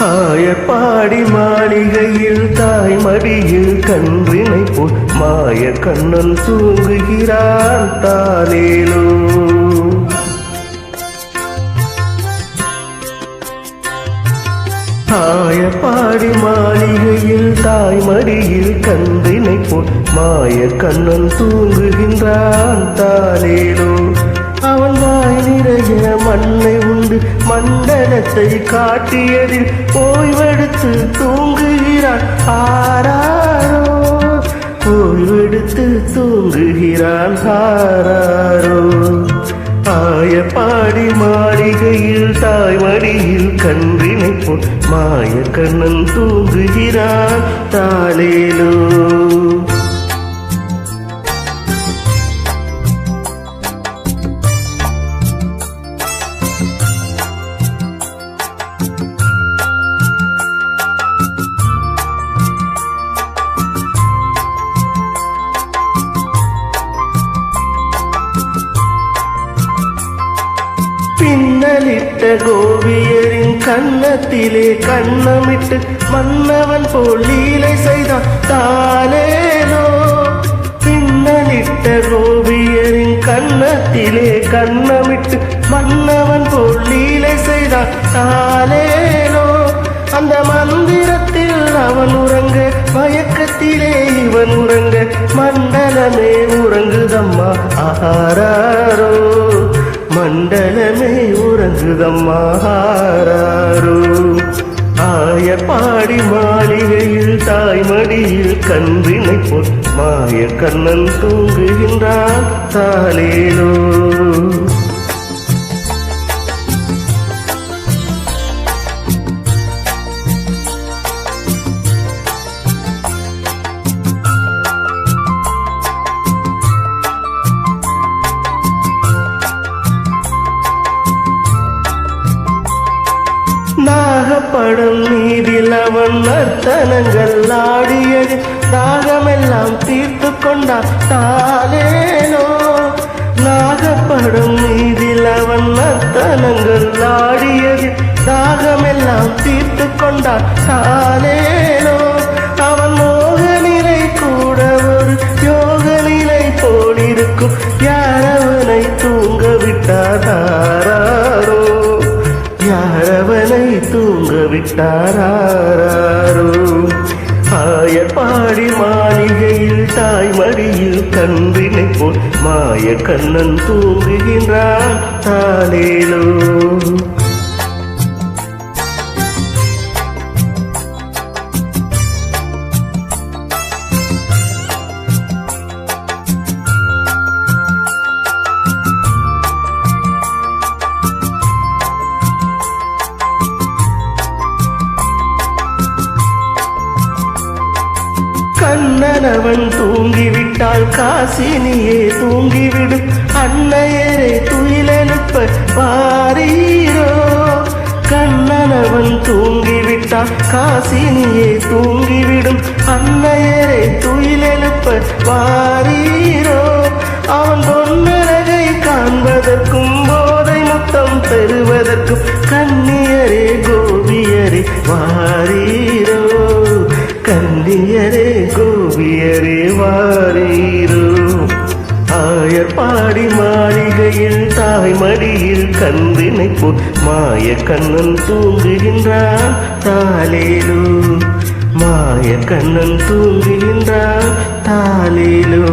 ஆயப்பாடி மாளிகையில் தாய் மடியில் கன்றினை போல் மாய கண்ணன் தூங்குகிறான் தாலேலோ. ஆயப்பாடி மாளிகையில் தாய் மடியில் கன்றினை போல் மாய கண்ணன் தூங்குகின்றான் தாலேலோ. அவன் வாய் நிறைய மண்ணை உண்டு மண்டலத்தை காட்டியதில் ஓய்வெடுத்து தூங்குகிறான் ஆராரோ. ஓய்வெடுத்து தூங்குகிறான் ஆராரோ. ஆயப்பாடி மாளிகையில் தாய் மடியில் கன்றினை போல் மாய கண்ணன் தூங்குகிறான் தாலேலோ. பின்னலிட்ட கோபியரின் கன்னத்திலே கண்ணமிட்டு மன்னவன் போல் லீலை செய்தான் தாலேலோ. பின்னலிட்ட கோபியரின் கன்னத்திலே கண்ணமிட்டு மன்னவன் போல் லீலை செய்தான் தாலேலோ. அந்த மந்திரத்தில் அவன் உறங்க மயக்கத்திலே இவன் உறங்க மண்டலமே உறங்குதம்மா ஆராரோ. மண்டலமே உறங்குதம்மா ஆராரோ. ஆயப்பாடி மாளிகையில் தாய் மடியில் கன்றினை போல் மாய கண்ணன் தூங்குகின்றான் தாலேலோ. நாகப்படம் மீதில் அவன் நர்த்தனங்கள் ஆடியது தாகமெல்லாம் தீர்த்து கொண்டான் தாலேலோ. நாகப்படம் மீதில் அவன் நர்த்தனங்கள் ஆடியது தாகமெல்லாம் தீர்த்து கொண்டான் தாலேலோ. அவன் மோக நிலை கூட ஒரு யோக நிலை போலிருக்கும் யாரவனை தூங்க விட்டாரோ. யாரவனை தூங்க விட்டாரோ. ஆயப்பாடி மாளிகையில் தாய் மடியில் கன்றினை போல் மாய கண்ணன் தூங்குகின்றான் தாலேலோ. கண்ணனவன் தூங்கிவிட்டால் காசினியே தூங்கிவிடும் அன்னையரே துயிலெழுப்ப வாரீரோ. கண்ணனவன் தூங்கிவிட்டால் காசினியே தூங்கிவிடும் அன்னையரே துயிலெழுப்ப வாரீரோ. அவன் பொன்னழகை காண்பதற்கும் போதை முத்தம் பெறுவதற்கும் கன்னியரே கோபியரே வாரீரோ. கன்னியரே கோபியரே வாரீரோ. ஆயப்பாடி மாளிகையில் தாய் மடியில் கன்றினை போல் மாய கண்ணன் தூங்குகின்றான் தாலேலோ. மாய கண்ணன் தூங்குகின்றான் தாலேலோ.